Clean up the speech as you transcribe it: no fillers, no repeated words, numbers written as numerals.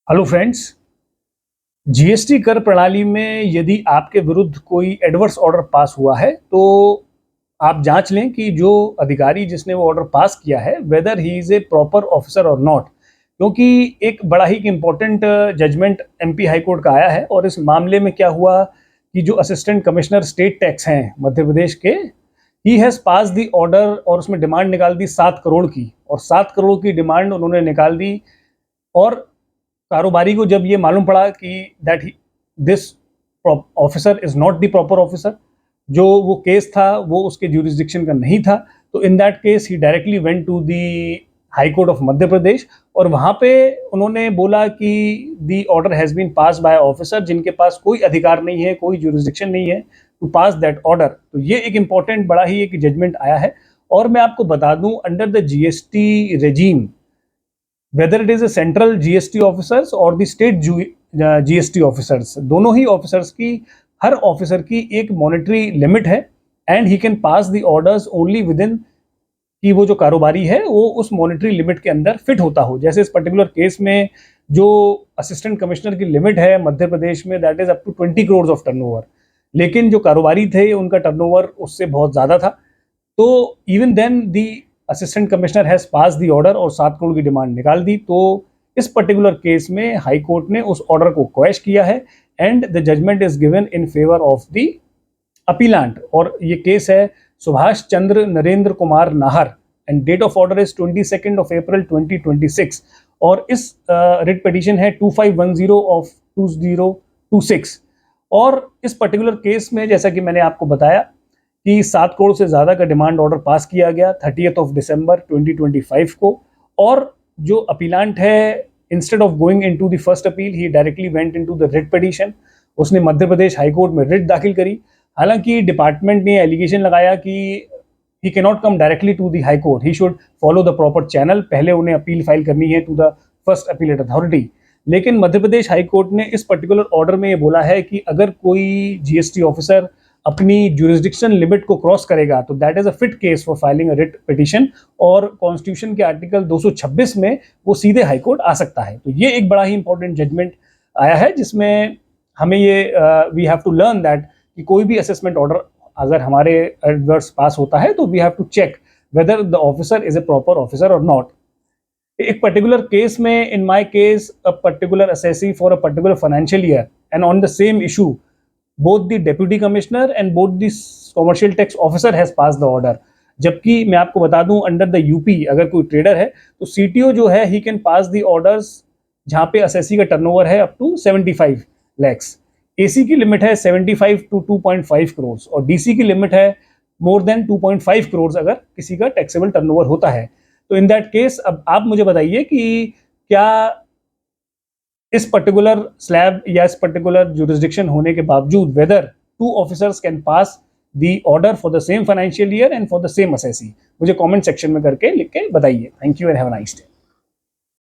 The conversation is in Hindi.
Hello friends. जीएसटी कर प्रणाली में यदि आपके विरुद्ध कोई एडवर्स ऑर्डर पास हुआ है तो आप जांच लें कि जो अधिकारी जिसने वो ऑर्डर पास किया है whether he is a proper officer और नॉट, क्योंकि एक बड़ा ही important judgment MP high court का आया है। और इस मामले में क्या हुआ कि जो असिस्टेंट कमिश्नर स्टेट टैक्स हैं मध्य प्रदेश के, he has pass the order और उसमें डिमांड निकाल दी 7 करोड़ की, और 7 करोड़ की डिमांड उन्होंने निकाल दी। और कारोबारी को जब ये मालूम पड़ा कि that this officer is not the proper officer, जो वो केस था वो उसके ज्यूरिसडिक्शन का नहीं था, तो in that case he directly went to the high court of Madhya Pradesh. और वहाँ पे उन्होंने बोला कि the order has been pass by officer जिनके पास कोई अधिकार नहीं है, कोई ज्यूरिसडिक्शन नहीं है टू पास दैट ऑर्डर। तो ये एक इम्पॉर्टेंट बड़ा ही एक जजमेंट आया है। और मैं आपको बता दूं, under the GST regime, whether it is a central GST officers or the state GST officers, दोनों ही ऑफिसर्स की, हर ऑफिसर की एक मॉनेटरी लिमिट है and he can pass the orders only with in, कि वो जो कारोबारी है वो उस मॉनेटरी लिमिट के अंदर फिट होता हो। जैसे इस पर्टिकुलर केस में जो असिस्टेंट कमिश्नर की लिमिट है मध्य प्रदेश में, that is up to 20 crore of turnover, लेकिन जो कारोबारी थे उनका टर्नओवर उससे बहुत ज़्यादा था। तो even then the assistant commissioner has pass the order और 7 करोड़ की डिमांड निकाल दी। तो इस पर्टिकुलर केस में हाई कोर्ट ने उस ऑर्डर को क्वेश किया है and the judgment is given in favour of the appellant. और ये केस है Subhash Chandra Narendra Kumar Nahar and date of order is 22 April 2026। और इस रिट पिटीशन है 2510 ऑफ 2026। और इस पर्टिकुलर केस में जैसा कि मैंने आपको बताया कि 7 करोड़ से ज़्यादा का डिमांड ऑर्डर पास किया गया 30 दिसंबर 2025 को। और जो अपीलांट है, instead of going into the first appeal, he directly went into the writ petition. उसने मध्य प्रदेश हाई कोर्ट में रिट दाखिल करी। हालांकि डिपार्टमेंट ने एलिगेशन लगाया कि he can not come directly to the high court, he should follow the proper channel, पहले उन्हें अपील फाइल करनी है to the first appellate authority. लेकिन मध्य प्रदेश हाई कोर्ट ने इस पर्टिकुलर ऑर्डर में ये बोला है कि अगर कोई जीएसटी ऑफिसर अपनी ज्यूरिसडिक्शन लिमिट को क्रॉस करेगा तो that is a fit case for filing a writ petition, और कॉन्स्टिट्यूशन के आर्टिकल 226 में वो सीधे हाई कोर्ट आ सकता है। तो ये एक बड़ा ही इंपॉर्टेंट जजमेंट आया है जिसमें हमें ये we have to learn that कि कोई भी असेसमेंट ऑर्डर अगर हमारे एडवर्स पास होता है तो we have to check whether the officer is a proper officer और नॉट। एक पर्टिकुलर केस में, in my case, a particular assessee for a particular financial year and on the same issue both the deputy commissioner and both the commercial tax officer has passed the order। जबकि मैं आपको बता दूं, अंडर द यूपी अगर कोई ट्रेडर है तो सीटीओ जो है he can pass the orders जहां पे असेसी का टर्नओवर है अप टू 75 lakhs, एसी की लिमिट है 75 to 2.5 करोड़ और डीसी की लिमिट है मोर देन 2.5 करोड़ अगर किसी का टैक्सेबल टर्नओवर होता है। तो इन दैट केस अब आप मुझे बताइए कि क्या इस पर्टिकुलर स्लैब या इस पर्टिकुलर जुरिस्डिक्शन होने के बावजूद whether two officers can pass the order for the same financial year and for the same assessee. मुझे कमेंट सेक्शन में करके लिख के बताइए। Thank you and have a nice day.